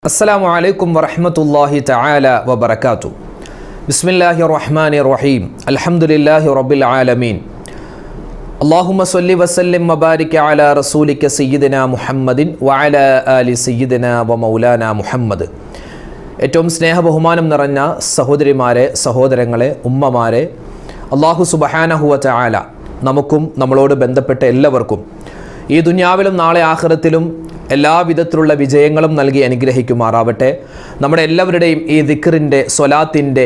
السلام عليكم ورحمة الله تعالى وبركاته بسم الله الرحمن الرحيم الحمد لله رب العالمين اللهم صل وسلم وبارك على رسولك سيدنا محمد وعلى آل سيدنا ومولانا محمد ഏറ്റവും സ്നേഹബഹുമാനം നിറഞ്ഞ സഹോദരിമാരെ സഹോദരങ്ങളെ ഉമ്മമാരെ അല്ലാഹു സുബ്ഹാനഹു വ തആല നമുക്കും നമ്മളോട് ബന്ധപ്പെട്ട എല്ലാവർക്കും ഈ ദുനിയാവിലും നാളെ ആഖിറത്തിലും എല്ലാവിധത്തിലുള്ള വിജയങ്ങളും നൽകി അനുഗ്രഹിക്കുമാറാവട്ടെ. നമ്മുടെ എല്ലാവരുടെയും ഈ ദിക്റിൻ്റെ സ്വലാത്തിൻ്റെ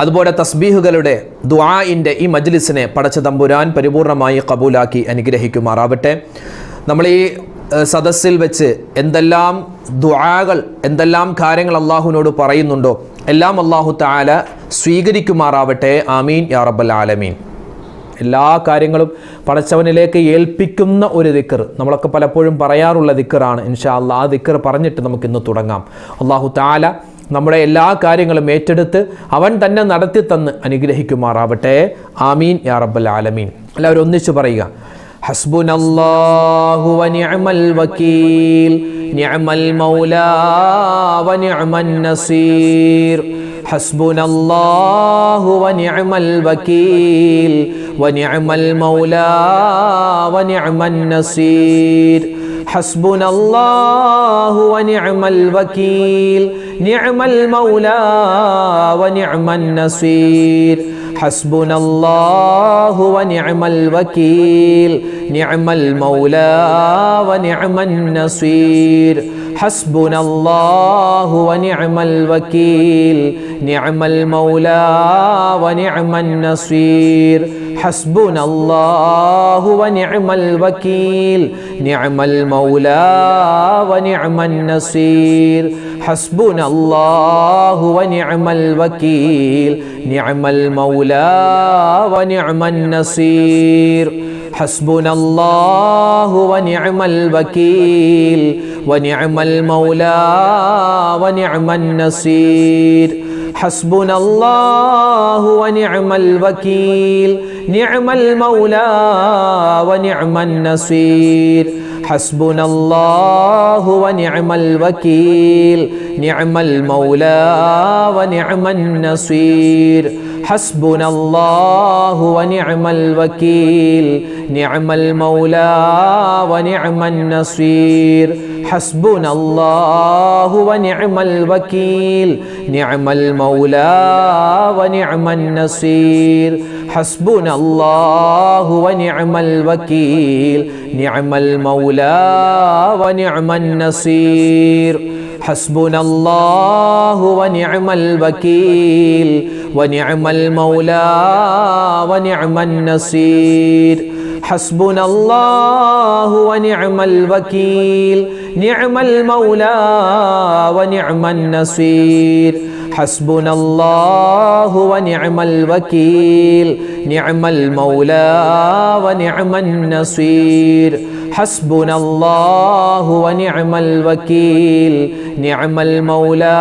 അതുപോലെ തസ്ബീഹുകളുടെ ദുആഇൻ്റെ ഈ മജ്ലിസിനെ പടച്ച തമ്പുരാൻ പരിപൂർണമായി കബൂലാക്കി അനുഗ്രഹിക്കുമാറാവട്ടെ. നമ്മൾ ഈ സദസ്സിൽ വെച്ച് എന്തെല്ലാം ദുആകൾ എന്തെല്ലാം കാര്യങ്ങൾ അള്ളാഹുവിനോട് പറയുന്നുണ്ടോ എല്ലാം അല്ലാഹു തആല സ്വീകരിക്കുമാറാവട്ടെ. ആമീൻ യാ റബ്ബൽ ആലമീൻ. എല്ലാ കാര്യങ്ങളും പടച്ചവനിലേക്ക് ഏൽപ്പിക്കുന്ന ഒരു ദിക്ർ നമ്മളൊക്കെ പലപ്പോഴും പറയാറുള്ള ദിക്റാണ്. ഇൻഷാ അല്ലാഹ് ആ ദിക്ർ പറഞ്ഞിട്ട് നമുക്കിന്ന് തുടങ്ങാം. അല്ലാഹു തആല നമ്മുടെ എല്ലാ കാര്യങ്ങളും ഏറ്റെടുത്ത് അവൻ തന്നെ നടത്തി തന്ന് അനുഗ്രഹിക്കുമാറാവട്ടെ. ആമീൻ യാ റബ്ബൽ ആലമീൻ. എല്ലാവരും ഒന്നിച്ചു പറയുക. ഹസ്ബുനല്ലാഹു വ നിഅമൽ വകീൽ നിഅമൽ മൗലാ വ നിഅമൻ നസീർ. ഹസ്ബുനല്ലാഹു വ നിഅമൽ വകീൽ ونعم المولى ونعم النصير. حسبنا الله ونعم الوكيل نعم المولى ونعم النصير. حسبنا الله ونعم الوكيل نعم المولى ونعم النصير. حسبنا الله ونعم الوكيل نعم المولى ونعم النصير. حسبنا الله ونعم الوكيل نعم المولى ونعم النصير. حسبنا الله ونعم الوكيل نعم المولى ونعم النصير. حسبنا الله ونعم الوكيل ونعم المولى ونعم النصير. حسبنا الله ونعم الوكيل نعم المولى ونعم النصير. حسبنا الله ونعم الوكيل نعم المولى ونعم النصير. حسبنا الله ونعم الوكيل نعم المولى ونعم النصير. حسبنا الله ونعم الوكيل نعم المولى ونعم النصير. حسبنا الله ونعم الوكيل نعم المولى ونعم النصير. حسبنا الله ونعم الوكيل ونعم المولى ونعم النصير. حسبنا الله ونعم الوكيل نعم المولى ونعم النصير. حسبنا الله ونعم الوكيل نعم المولى ونعم النصير. حسبنا الله ونعم الوكيل نعم المولى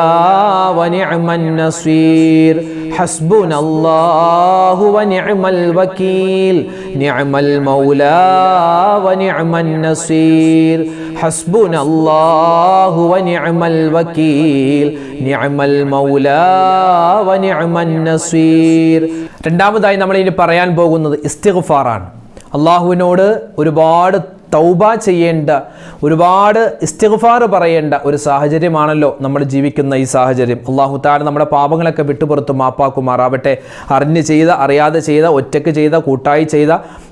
ونعم النصير. حسبنا الله ونعم الوكيل نعم المولى ونعم النصير. حسبنا الله ونعم الوكيل نعم المولى ونعم النصير. രണ്ടാമതായി നമ്മൾ ഇനി പറയാൻ പോകുന്നത് ഇസ്തിഗ്ഫാറാണ്. അള്ളാഹുവിനോട് ഒരുപാട് തൗബ ചെയ്യേണ്ട, ഒരുപാട് ഇസ്തിഗ്ഫാർ പറയേണ്ട ഒരു സാഹചര്യമാണല്ലോ നമ്മൾ ജീവിക്കുന്ന ഈ സാഹചര്യം. അല്ലാഹു തആല നമ്മുടെ പാപങ്ങളൊക്കെ വിട്ടുപുറത്ത് മാപ്പാക്കുമാറാവട്ടെ. അറിഞ്ഞ് ചെയ്ത, അറിയാതെ ചെയ്ത, ഒറ്റയ്ക്ക് ചെയ്ത, കൂട്ടായി ചെയ്ത,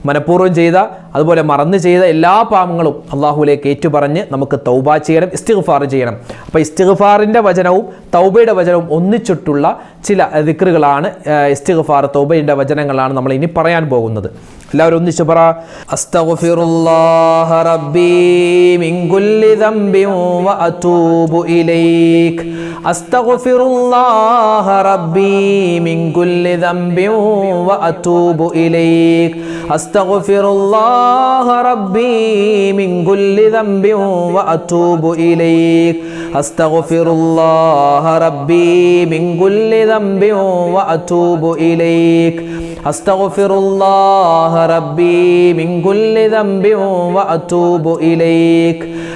മനഃപൂർവ്വം ചെയ്ത, അതുപോലെ മറന്നു ചെയ്ത എല്ലാ പാപങ്ങളും അള്ളാഹുവിലേക്ക് ഏറ്റുപറഞ്ഞ് നമുക്ക് തൗബ ചെയ്യണം, ഇസ്തിഗ്ഫാർ ചെയ്യണം. അപ്പോൾ ഇസ്തിഗ്ഫാറിൻ്റെ വചനവും തൗബയുടെ വചനവും ഒന്നിച്ചിട്ടുള്ള ചില ദിക്റുകളാണ്, ഇസ്തിഗ്ഫാർ തൗബയുടെ വചനങ്ങളാണ് നമ്മൾ ഇനി പറയാൻ പോകുന്നത്. എല്ലാവരും ഒന്നിച്ച് പറ. അസ്തഗ്ഫിറുല്ലാഹ റബ്ബി മിൻ കുല്ലി ദംബിൻ വ അതൂബു ഇലൈക്. അസ്തഗ്ഫിറുല്ലാഹ റബ്ബി മിൻ കുല്ലി ദംബിൻ വ അതൂബു ഇലൈക്. അസ്തഗ്ഫിറുല്ലാഹ റബ്ബി മിൻ കുല്ലി ദംബിൻ വ അതൂബു ഇലൈക്. അസ്തഗ്ഫിറുല്ലാഹ റബ്ബി മിൻ കുല്ലി ദംബിൻ വ അതൂബു ഇലൈക്. അസ്തഗ്ഫിറുല്ലാഹ റബ്ബി മിൻ കുല്ലി ദംബിൻ വ അതൂബു ഇലൈക്.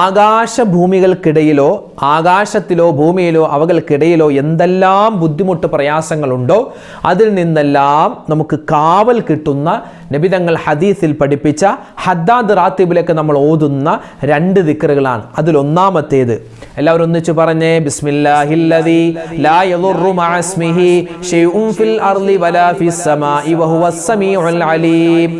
ആകാശഭൂമികൾക്കിടയിലോ ആകാശത്തിലോ ഭൂമിയിലോ അവകൾക്കിടയിലോ എന്തെല്ലാം ബുദ്ധിമുട്ട് പ്രയാസങ്ങളുണ്ടോ അതിൽ നിന്നെല്ലാം നമുക്ക് കാവൽ കിട്ടുന്ന നബിതങ്ങൾ ഹദീസിൽ പഠിപ്പിച്ച ഹദ്ദാദ് റാത്തിബിലേക്ക് നമ്മൾ ഓതുന്ന 2 ദിക്റുകളാണ്. അതിലൊന്നാമത്തേത് എല്ലാവരും ഒന്നിച്ചു പറഞ്ഞേ, ബിസ്മില്ലാഹില്ലദീ ലാ യദുറു മഅസ്മിഹി ശൈഉൻ ഫിൽ അർളി വലാ ഫിസ് സമാഇ വഹുവസ് സമീഉൽ അലീം.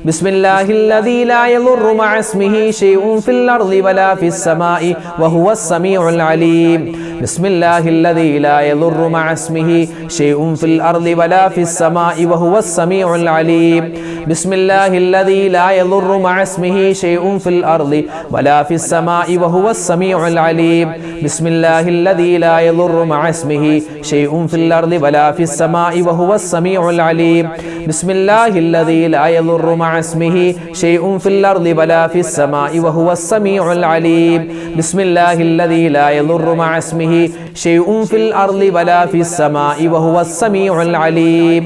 ബിസ്മില്ലാഹില്ലദീ ലാ യദുറു മഅസ്മിഹി ശൈഉൻ ഫിൽ അർളി വലാ ഫിസ് സമാഇ വഹുവസ് സമീഉൽ അലീം. ബിസ്മില്ലാഹില്ലദീ ലാ യദുറു മഅസ്മിഹി ശൈഉൻ ഫിൽ അർളി വലാ ഫിസ് സമാഇ വഹുവസ് സമീഉൽ അലീം. ബിസ്മില്ലാഹില്ലദീ ലാ യദുറു മഅസ്മിഹി ശൈഉൻ ഫിൽ അർളി വലാ ഫിസ് സമാഇ വഹുവസ് സമീഉൽ അലീം. ബിസ്മില്ലാഹില്ലദീ ലാ യദുറു മഅസ്മിഹി ശൈഉൻ ഫിൽ അർളി വലാ ഫിസ് സമാഇ വഹുവസ് സമീഉൽ അലീം. ബിസ്മില്ലാഹില്ലദീ ലാ യദുറു മഅസ്മിഹി ശൈഉൻ ഫിൽ അർളി വലാ ഫിസ് സമാഇ വഹുവസ് സമീഉൽ അലീം. ബിസ്മില്ലാഹില്ലദീ ലാ യദുറു മഅസ്മിഹി ശൈഉൻ ഫിൽ അർളി വലാ ഫിസ് സമാഇ വഹുവസ് സമീഉൽ അലീം.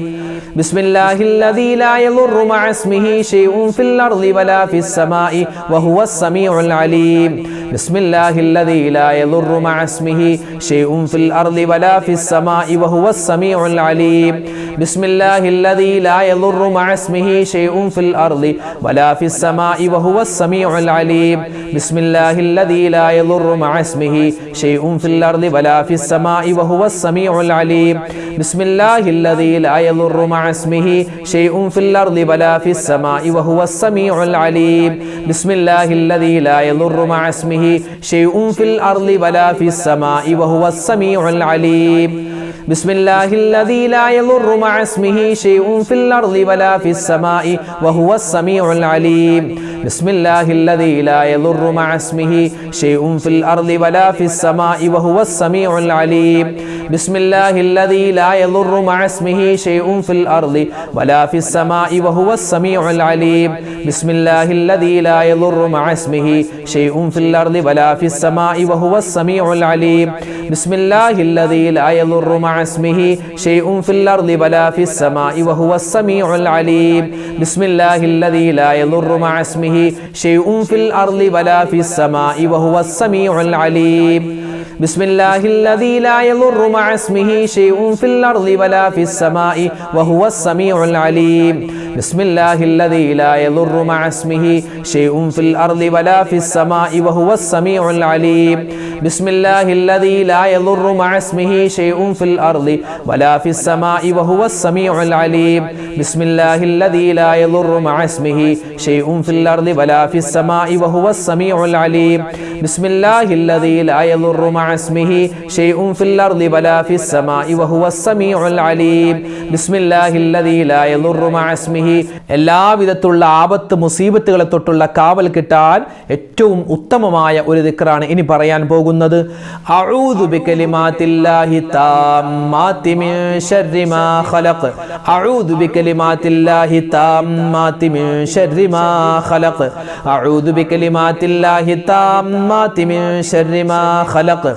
ബിസ്മില്ലാഹില്ലദീ ലാ യദുറു മഅസ്മിഹി ശൈഉൻ ഫിൽ അർളി വലാ ഫിസ് സമാഇ വഹുവസ് സമീഉൽ അലീം. ബിസ്മില്ലാഹില്ലദീ ലാ യദുറു മഅസ്മിഹി ശൈഉൻ ഫിൽ അർളി വലാ ഫിസ് സമാഇ വഹുവസ് സമീഉൽ അലീം. ബിസ്മില്ലാഹില്ലദീ ലാ യദുറു മഅസ്മിഹി ശൈഉൻ ഫിൽ അർളി വലാ ഫിസ് സമാഇ വഹുവസ് സമീഉൽ അലീം. ബിസ്മില്ലാഹില്ലദീ ലാ യദുറു മഅസ്മിഹി ശൈഉൻ ഫിൽ അർളി വലാ ഫിസ് സമാഇ വഹുവസ് സമീഉൽ അലീം. ബിസ്മില്ലാഹില്ലദീ ലാ യദുറു മഅസ്മിഹി ശൈഉൻ ഫിൽ അർളി വലാ ഫിസ് സമാഇ വഹുവസ് സമീഉൽ അലീം. ബിസ്മില്ലാഹില്ലദീ ലാ യദുറു മഅസ്മിഹി ശൈഉൻ ഫിൽ അർളി വലാ ഫിസ് സമാഇ വഹുവസ് സമീഉൽ അലീം. ബിസ്മില്ലാഹില്ലദീ ലാ യദുറു മഅസ്മിഹി ശൈഉൻ ഫിൽ അർളി വലാ ഫിസ് സമാഇ വഹുവസ് സമീഉൽ അലീം. ബിസ്മില്ലാഹില്ലദീ ലാ യദുറു മഅസ്മിഹി ശൈഉൻ ഫിൽ അർളി വലാ ഫിസ് സമാഇ വഹുവസ് സമീഉൽ അലീം. ബിസ്മില്ലാഹില്ലദീ ലാ യദുറു മഅസ്മിഹി ശൈഉൻ ഫിൽ അർളി വലാ ഫിസ് സമാഇ വഹുവസ് സമീഉൽ അലീം. ബിസ്മില്ലാഹില്ലദീ ലാ യദുറു മഅസ്മിഹി ശൈഉൻ ഫിൽ അർളി വലാ ഫിസ് സമാഇ വഹുവസ് സമീഉൽ അലീം. ബിസ്മില്ലാഹില്ലദീ ലാ യദുറു മഅസ്മിഹി ശൈഉൻ ഫിൽ അർളി വലാ ഫിസ് സമാഇ വഹുവസ് സമീഉൽ അലീം. ബിസ്മില്ലാഹില്ലദീ ലാ യദുറു മഅസ്മിഹി ശൈഉൻ ഫിൽ അർളി വലാ ഫിസ് സമാഇ വഹുവസ് സമീഉൽ അലീം. ബിസ്മില്ലാഹില്ലദീ ലാ യദുറു മഅസ്മിഹി ശൈഉൻ ഫിൽ അർളി വലാ ഫിസ് സമാഇ വഹുവസ് സമീഉൽ അലീം. ബിസ്മില്ലാഹില്ലദീ ലാ യദുറു മഅസ്മിഹി ശൈഉൻ ഫിൽ അർളി വലാ ഫിസ് സമാഇ വഹുവസ് സമീഉൽ അലീം. ബിസ്മില്ലാഹില്ലദീ ലാ യദുറു മഅസ്മിഹി ശൈഉൻ ഫിൽ അർളി വലാ ഫിസ് സമാഇ വഹുവസ് സമീഉൽ അലീം. ബിസ്മില്ലാഹില്ലദീ ലാ യദുറു മഅസ്മിഹി ശൈഉൻ ഫിൽ അർളി വലാ ഫിസ് സമാഇ വഹുവസ് സമീഉൽ അലീം. ബിസ്മില്ലാഹില്ലദീ ലാ യദുറു മഅസ്മിഹി ശൈഉൻ ഫിൽ അർളി വലാ ഫിസ് സമാഇ വഹുവസ് സമീഉൽ അലീം. ബിസ്മില്ലാഹില്ലദീ ലാ യദുറു മഅസ്മിഹി. എല്ലാവിധത്തുള്ള ആപത്ത് മുസീബത്തുകളെ തൊട്ടുള്ള കാവൽ കിട്ടാൻ ഏറ്റവും ഉത്തമമായ ഒരു ദിക്റാണ് ഇനി പറയാൻ പോകുന്നത്. അഊദു ബികലിമാത്തില്ലാഹി താമ്മാതി മിൻ ശർരി മാ ഖലഖ്. അഊദു ബികലിമാത്തില്ലാഹി താമ്മാതി മിൻ ശർരി മാ ഖലഖ്. അഊദു ബികലിമാത്തില്ലാഹി താമ്മാതി മിൻ ശർരി മാ ഖലഖ്.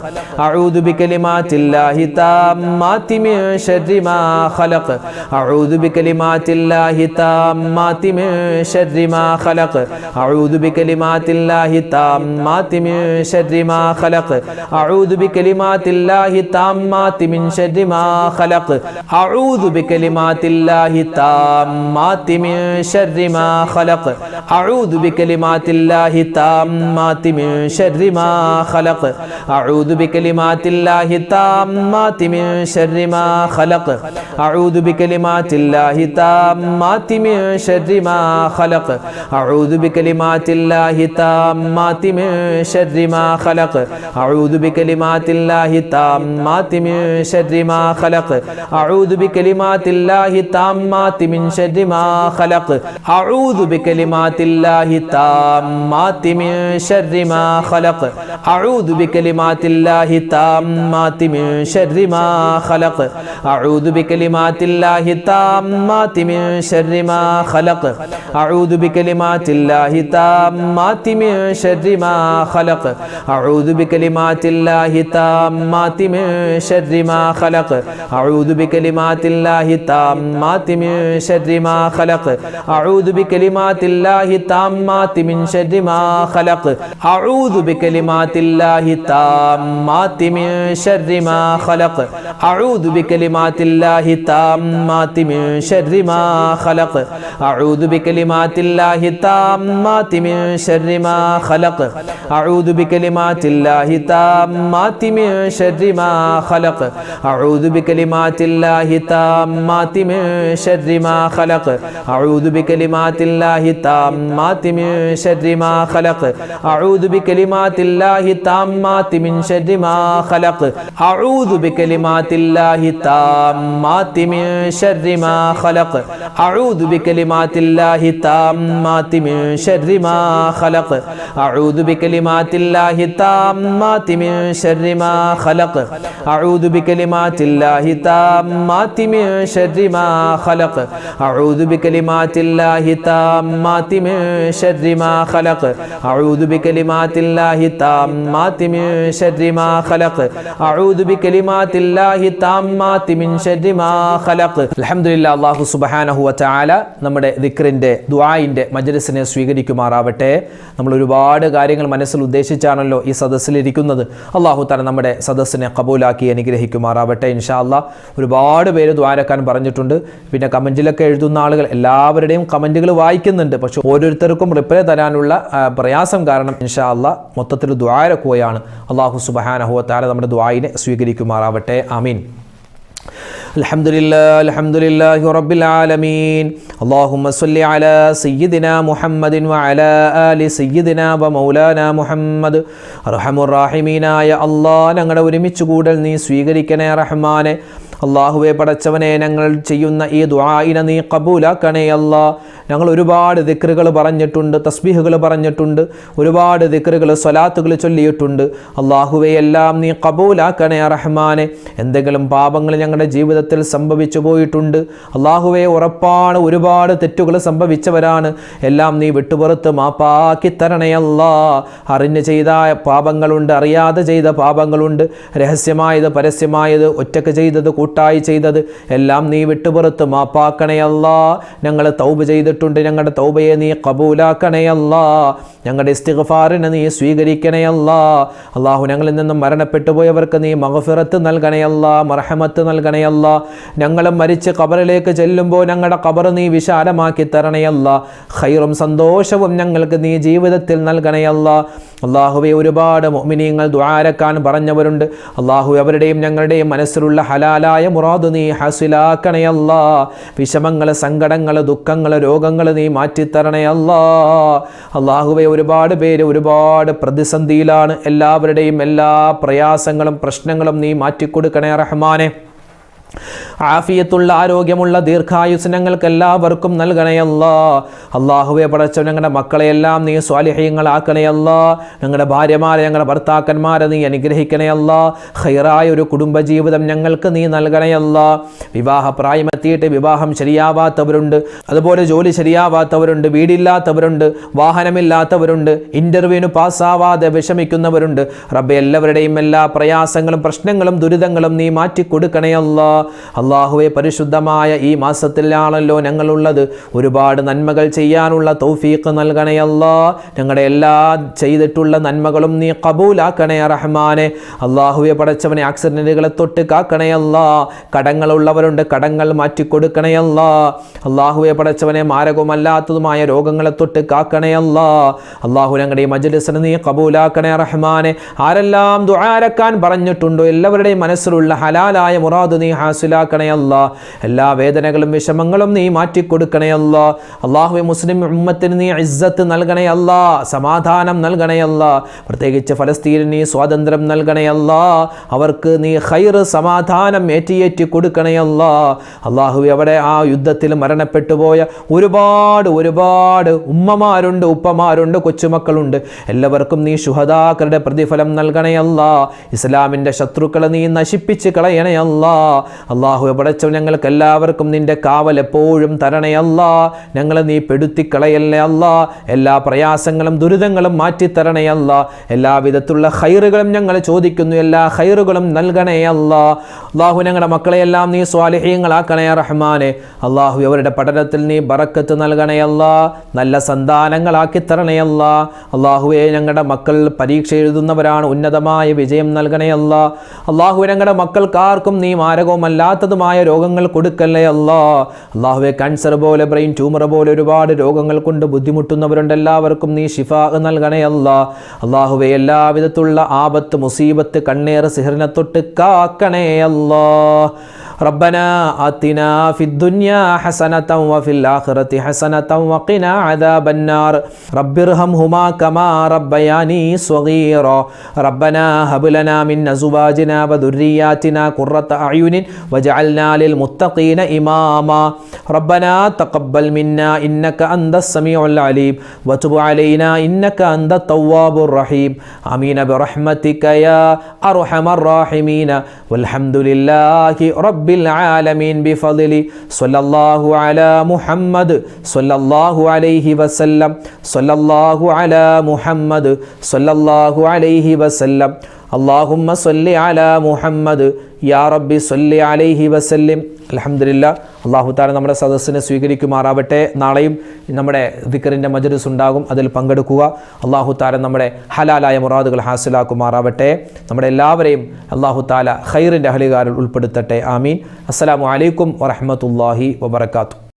അഊദു ബികലിമാത്തില്ലാഹി താമ്മാതി മിൻ ശർരി മാ ഖലഖ്. അഊദു ബികലിമാത്തില്ലാഹി താമ്മാതി മിൻ ശർരി മാ ഖലഖ്. അഊദു ബികലിമാത്തില്ലാഹി താമ്മാതി മിൻ ശർരി മാ ഖലഖ്. അഊദു ബികലിമാത്തില്ലാഹി താമ്മാതി മിൻ ശർരി മാ ഖലഖ്. അഊദു ബികലിമാത്തില്ലാഹി താമ്മാതി മിൻ ശർരി മാ ഖലഖ്. അഊദു ബികലിമാത്തില്ലാഹി താമ്മാതി മിൻ ശർരി മാ ഖലഖ്. അഊദു ബികലിമാത്തില്ലാഹി താമ്മാതി മിൻ ശർരി മാ ഖലഖ്. അഊദു ബികലിമാത്തില്ലാഹി താമ്മാതി മിൻ ശർരി മാ ഖലഖ്. അഊദു ബികലിമാത്തില്ലാഹി താമ്മാതി മിൻ ശർരി മാ ഖലഖ്. അഊദു ബികലിമാത്തില്ലാഹി താമ്മാതി മിൻ ശർരി മാ ഖലഖ്. അഊദു ബികലിമാത്തില്ലാഹി താമ്മാതി മിൻ ശർരി മാ ഖലഖ്. അഊദു ബികലിമാത്തില്ലാഹി താമ്മാതി മിൻ ശർരി മാ ഖലഖ്. അഊദു ബികലിമാത്തില്ലാഹി ബികലിമാത്തില്ലാഹി താമ്മാതി മിൻ ശർരി മാ ഖലഖ് അഊദു ബികലിമാത്തില്ലാഹി താമ്മാതി മിൻ ശർരി മാ ഖലഖ് അഊദു ബികലിമാത്തില്ലാഹി താമ്മാതി മിൻ ശർരി മാ ഖലഖ് അഊദു ബികലിമാത്തില്ലാഹി താമ്മാതി മിൻ ശർരി മാ ഖലഖ് അഊദു ബികലിമാത്തില്ലാഹി താമ്മാതി മിൻ ശർരി മാ ഖലഖ് അഊദു ബികലിമാത്തില്ലാഹി താമ്മാതി മിൻ ശർരി മാ ഖലഖ് അഊദു ബികലിമാത്തില്ലാഹി താമ്മാതി മിൻ ശർരി മാ ഖലഖ് അഊദു ബികലിമാത്തില്ലാഹി താമ്മാതി മിൻ ശർരി മാ ഖലഖ് അഊദു ബികലിമാത്തില്ലാഹി താമ്മാതി മിൻ ശർരി മാ ഖലഖ് അഊദു ബികലിമാത്തില്ലാഹി താമ്മാതി മിൻ ശർരി മാ ഖലഖ് അഊദു ബികലിമാത്തില്ലാഹി താമ്മാതി മിൻ ശർരി മാ ഖലഖ് അഊദു ബികലിമാത്തില്ലാഹി താമ്മാതി മിൻ ശർരി മാ ഖലഖ് അഊദു ബികലിമാത്തില്ലാഹി താമ്മാതി മിൻ ശർരി മാ ഖലഖ് അഊദു ബികലിമാത്തില്ലാഹി താമ്മാതി മിൻ ശർരി മാ ഖലഖ് അഊദു ബികലിമാത്തില്ലാഹി താമ്മാതി മിൻ ശർരി മാ ഖലഖ് അഊദു ബികലിമാത്തില്ലാഹി താമ്മാതി മിൻ ശർരി മാ ഖലഖ് അഊദു ബികലിമാത്തില്ലാഹി താമ്മാതി മിൻ ശർരി മാ ഖലഖ് അഊദു ബികലിമാത്തില്ലാഹി താമ്മാതി മിൻ ശർരി മാ ഖലഖ് അഊദു ബികലിമാത്തില്ലാഹി താമ്മാതി മിൻ ശർരി മാ ഖലഖ് അഊദു ബികലിമാത്തില്ലാഹി താമ്മാതി മിൻ ശർരി മാ ഖലഖ്. അൽഹംദുലില്ലാഹ്, അല്ലാഹു സുബ്ഹാനഹു വ തആല നമ്മുടെ ദിക്റിന്റെ ദുആഇന്റെ മജ്ലിസിനെ സ്വീകരിക്കുമാറാവട്ടെ. നമ്മൾ ഒരുപാട് കാര്യങ്ങൾ മനസ്സിൽ ഉദ്ദേശിച്ചാണല്ലോ ഈ സദസ്സിലിരിക്കുന്നത്. അല്ലാഹു തആല നമ്മുടെ സദസ്സിനെ ഖബൂലാക്കി അനുഗ്രഹിക്കുമാറാവട്ടെ. ഇൻഷാ അല്ലാഹ് ഒരുപാട് പേര് ദുആരക്കാൻ പറഞ്ഞിട്ടുണ്ട്. പിന്നെ കമന്റിലൊക്കെ എഴുതുന്ന ആളുകൾ എല്ലാവരുടെയും കമന്റുകൾ വായിക്കുന്നുണ്ട്. പക്ഷെ ഓരോരുത്തർക്കും റിപ്ലൈ തരാനുള്ള പ്രയാസം കാരണം ഇൻഷാ അല്ലാഹ് മൊത്തത്തിൽ ദുആരക്കുകയാണ്. അല്ലാഹു സുബ്ഹാനഹു വ തആല നമ്മുടെ ദുആഇനെ സ്വീകരിക്കുമാറാവട്ടെ. ആമീൻ. അൽഹംദുലില്ലാഹി റബ്ബിൽ ആലമീൻ. അല്ലാഹുമ്മ സ്വല്ലി അലാ സയ്യിദിനാ മുഹമ്മദിൻ വഅലാ ആലി സയ്യിദിനാ വ മൗലാനാ മുഹമ്മദ്. അർഹമുർ റഹീമീനായ അല്ലാഹ്, ഞങ്ങളുടെ ഒരുമിച്ച് കൂടൽ നീ സ്വീകരിക്കണേ റഹ്മാനെ. അല്ലാഹുവേ, പടച്ചവനെ, ഞങ്ങൾ ചെയ്യുന്ന ഈ ദുആഇനെ നീ ഖബൂലാക്കണേ അല്ലാ. ഞങ്ങൾ ഒരുപാട് ദിക്റുകൾ പറഞ്ഞിട്ടുണ്ട്, തസ്ബീഹുകൾ പറഞ്ഞിട്ടുണ്ട്, ഒരുപാട് ദിക്റുകൾ സ്വലാത്തുകൾ ചൊല്ലിയിട്ടുണ്ട്. അല്ലാഹുവേ, എല്ലാം നീ ഖബൂലാക്കണേ റഹ്മാനെ. എന്തെങ്കിലും പാപങ്ങൾ ഞങ്ങളുടെ ജീവിതത്തിൽ സംഭവിച്ചു പോയിട്ടുണ്ട് അല്ലാഹുവേ, ഉറപ്പാണ് ഒരുപാട് തെറ്റുകൾ സംഭവിച്ചവരാണ്. എല്ലാം നീ വിട്ടുപുറത്ത് മാപ്പാക്കി തരണേ അല്ലാ. അറിഞ്ഞ് ചെയ്ത പാപങ്ങളുണ്ട്, അറിയാതെ ചെയ്ത പാപങ്ങളുണ്ട്, രഹസ്യമായത് പരസ്യമായത്, ഒറ്റക്ക് ചെയ്തത് കൂട്ടായി ചെയ്തത്, എല്ലാം നീ വിട്ടുപുറത്ത് മാപ്പാക്കണേ അല്ലാ. ഞങ്ങൾ തൗബ ചെയ്തിട്ടുണ്ട്, ഞങ്ങളുടെ തൗബയെ നീ ഖബൂലാക്കണേ അല്ലാ. ഞങ്ങളുടെ ഇസ്തിഗ്ഫാറിനെ നീ സ്വീകരിക്കണേ അല്ലാ. അല്ലാഹു, ഞങ്ങളിൽ നിന്നും മരണപ്പെട്ടു പോയവർക്ക് നീ മഗ്ഫിറത്ത് നൽകണേ അല്ലാ, മർഹമത്ത് നൽകണേ അല്ലാ. ഞങ്ങളും മരിച്ച് ഖബറിലേക്ക് ചെല്ലുമ്പോൾ ഞങ്ങളുടെ ഖബർ നീ വിശാലമാക്കി തരണേ അല്ലാ. ഖൈറും സന്തോഷവും ഞങ്ങൾക്ക് നീ ജീവിതത്തിൽ നൽകണേ അല്ലാ. അല്ലാഹുവേ, ഒരുപാട് മുഅ്മിനീങ്ങൾ ദുആരക്കാൻ പറഞ്ഞവരുണ്ട്. അല്ലാഹു, അവരുടെയും ഞങ്ങളുടെയും മനസ്സിലുള്ള ഹലാലായ മുറാദ് നീ ഹസിലാക്കണേ അല്ലാ. വിഷമങ്ങൾ, സങ്കടങ്ങൾ, ദുഃഖങ്ങൾ, രോഗങ്ങൾ നീ മാറ്റിത്തരണേ അല്ലാ. അല്ലാഹുവേ, ഒരുപാട് പേര് ഒരുപാട് പ്രതിസന്ധിയിലാണ്. എല്ലാവരുടെയും എല്ലാ പ്രയാസങ്ങളും പ്രശ്നങ്ങളും നീ മാറ്റിക്കൊടുക്കണേ റഹ്മാനെ. ആഫിയത്തുള്ള ആരോഗ്യമുള്ള ദീർഘായുസ് ഞങ്ങൾക്ക് എല്ലാവർക്കും നൽകണേ അല്ലാ. അല്ലാഹുവേ, പടച്ചവൻ, ഞങ്ങളുടെ മക്കളെയെല്ലാം നീ സ്വാലിഹീങ്ങളാക്കണേ അല്ലാ. ഞങ്ങളുടെ ഭാര്യമാരെ, ഞങ്ങളുടെ ഭർത്താക്കന്മാരെ നീ അനുഗ്രഹിക്കണേ അല്ലാ. ഖൈറായ ഒരു കുടുംബജീവിതം ഞങ്ങൾക്ക് നീ നൽകണേ അല്ലാ. വിവാഹ പ്രായമെത്തിയിട്ട് വിവാഹം ശരിയാവാത്തവരുണ്ട്, അതുപോലെ ജോലി ശരിയാവാത്തവരുണ്ട്, വീടില്ലാത്തവരുണ്ട്, വാഹനമില്ലാത്തവരുണ്ട്, ഇന്റർവ്യൂവിന് പാസ്സാവാതെ വിഷമിക്കുന്നവരുണ്ട്. റബ്ബേ, എല്ലാവരുടെയും എല്ലാ പ്രയാസങ്ങളും പ്രശ്നങ്ങളും ദുരിതങ്ങളും നീ മാറ്റിക്കൊടുക്കണേ അല്ലാ. അല്ലാഹുവേ, പരിശുദ്ധമായ ഈ മാസത്തിലാണല്ലോ ഞങ്ങളുള്ളത്. ഒരുപാട് നന്മകൾ ചെയ്യാനുള്ള തൗഫീഖ് നൽകണേ അല്ലാ. ഞങ്ങളുടെ എല്ലാ ചെയ്തിട്ടുള്ള നന്മകളും നീ ഖബൂലാക്കണേ റഹ്മാനെ. അല്ലാഹുവേ, പടച്ചവനെ, ആക്സിഡന്റുകളെ തൊട്ട് കാക്കണേ അല്ലാ. കടങ്ങളുള്ളവരുണ്ട്, കടങ്ങൾ മാറ്റിക്കൊടുക്കണേ അല്ലാ. അല്ലാഹുവേ, പടച്ചവനെ, മാരകമല്ലാത്തതുമായ രോഗങ്ങളെ തൊട്ട് കാക്കണേ അല്ലാ. അല്ലാഹു, ഞങ്ങളുടെ ഈ മജ്ലിസിനെ നീ ഖബൂലാക്കണേ റഹ്മാനെ. ആരെല്ലാം ദുആരക്കാൻ പറഞ്ഞിട്ടുണ്ടോ എല്ലാവരുടെയും മനസ്സിലുള്ള ഹലാലായ മുറാദ് നീ ഹാസിലാക്കണേ അല്ലാ. എല്ലാ വേദനകളും വിഷമങ്ങളും നീ മാറ്റിക്കൊടുക്കണേ അല്ലാ. അല്ലാഹുവേ മുസ്ലിം ഉമ്മത്തിന് നീ ഇസ്സത്ത് നൽകണേ അല്ലാ, സമാധാനം നൽകണേ അല്ലാ. പ്രത്യേകിച്ച് ഫലസ്തീനിന് നീ സ്വാതന്ത്ര്യം നൽകണേ അല്ലാ. അവർക്ക് നീ ഖൈർ സമാധാനം ഏറ്റി കൊടുക്കണേ അല്ലാ. അല്ലാഹുവേ അവിടെ ആ യുദ്ധത്തിൽ മരണപ്പെട്ടു പോയ ഒരുപാട് ഉമ്മമാരുണ്ട്, ഉപ്പമാരുണ്ട്, കൊച്ചുമക്കളുണ്ട്. എല്ലാവർക്കും നീ ശുഹദാക്കളുടെ പ്രതിഫലം നൽകണേ അല്ലാ. ഇസ്ലാമിൻ്റെ ശത്രുക്കളെ നീ നശിപ്പിച്ച് കളയണേ അല്ലാ. അല്ലാഹുവേ പടച്ചവൻ ഞങ്ങൾക്ക് എല്ലാവർക്കും നിന്റെ കാവൽ എപ്പോഴും തരണേ അല്ലാ. ഞങ്ങളെ നീ പെടുത്തിക്കളയല്ലേ അല്ലാ. എല്ലാ പ്രയാസങ്ങളും ദുരിതങ്ങളും മാറ്റിത്തരണേ അല്ലാ. എല്ലാവിധത്തിലുള്ള ഖൈറുകളും ഞങ്ങൾ ചോദിക്കുന്നു, എല്ലാ ഖൈറുകളും നൽകണേ അല്ലാ. അല്ലാഹു ഞങ്ങളുടെ മക്കളെയെല്ലാം നീ സ്വാലിഹീങ്ങളാക്കണേ റഹ്മാനെ. അല്ലാഹു അവരുടെ പഠനത്തിൽ നീ ബറക്കത്ത് നൽകണേ അല്ലാ. നല്ല സന്താനങ്ങളാക്കി തരണേ അല്ലാ. അല്ലാഹുവേ ഞങ്ങളുടെ മക്കൾ പരീക്ഷ എഴുതുന്നവരാണ്, ഉന്നതമായ വിജയം നൽകണേ അല്ലാ. അല്ലാഹു ഞങ്ങളുടെ മക്കൾക്കാർക്കും നീ മാരകവുമല്ലാത്തതുമായ രോഗങ്ങൾ കൊടുക്കല്ലേ അല്ലാ. അല്ലാഹുവേ ക്യാൻസർ പോലെ, ബ്രെയിൻ ട്യൂമർ പോലെ ഒരുപാട് രോഗങ്ങൾ കൊണ്ട് ബുദ്ധിമുട്ടുന്നവരുണ്ട്, എല്ലാവർക്കും നീ ശിഫാ നൽകണേ അല്ലാ. അല്ലാഹുവേ എല്ലാവിധത്തിലുള്ള ആപത്ത്, മുസീബത്ത്, കണ്ണേറ്, സിഹറിനെ തൊട്ട് കാക്കണേ അല്ലാ. ربنا آتنا في الدنيا حسنة وفي الآخرة حسنة وقنا عذاب النار رب ارحمهما كما ربياني صغيرا ربنا هب لنا من أزواجنا وذرياتنا قرة أعين واجعلنا للمتقين إماما ربنا تقبل منا إنك أنت السميع العليم وتب علينا إنك أنت التواب الرحيم آمين برحمتك يا أرحم الراحمين والحمد لله رب العالمين بفضله صلى الله على محمد صلى الله عليه وسلم صلى الله على محمد صلى الله عليه وسلم اللهم صل على محمد يا ربي صل عليه وسلم. അൽഹംദുലില്ലാ. അല്ലാഹു തആല നമ്മുടെ സദസ്സിനെ സ്വീകരിക്കുമാറാവട്ടെ. നാളെയും നമ്മുടെ ദിക്റിൻ്റെ മജ്ലിസ് ഉണ്ടാകും, അതിൽ പങ്കെടുക്കുക. അല്ലാഹു തആല നമ്മുടെ ഹലാലായ മുറാദുകൾ ഹാസിലാക്കുമാറാവട്ടെ. നമ്മുടെ എല്ലാവരെയും അല്ലാഹു തആല ഖൈറിൻ്റെ അഹ്ലുകാരിൽ ഉൾപ്പെടുത്തട്ടെ. ആമീൻ. അസ്സലാമു അലൈക്കും വറഹ്മത്തുള്ളാഹി വബറകാതുഹു.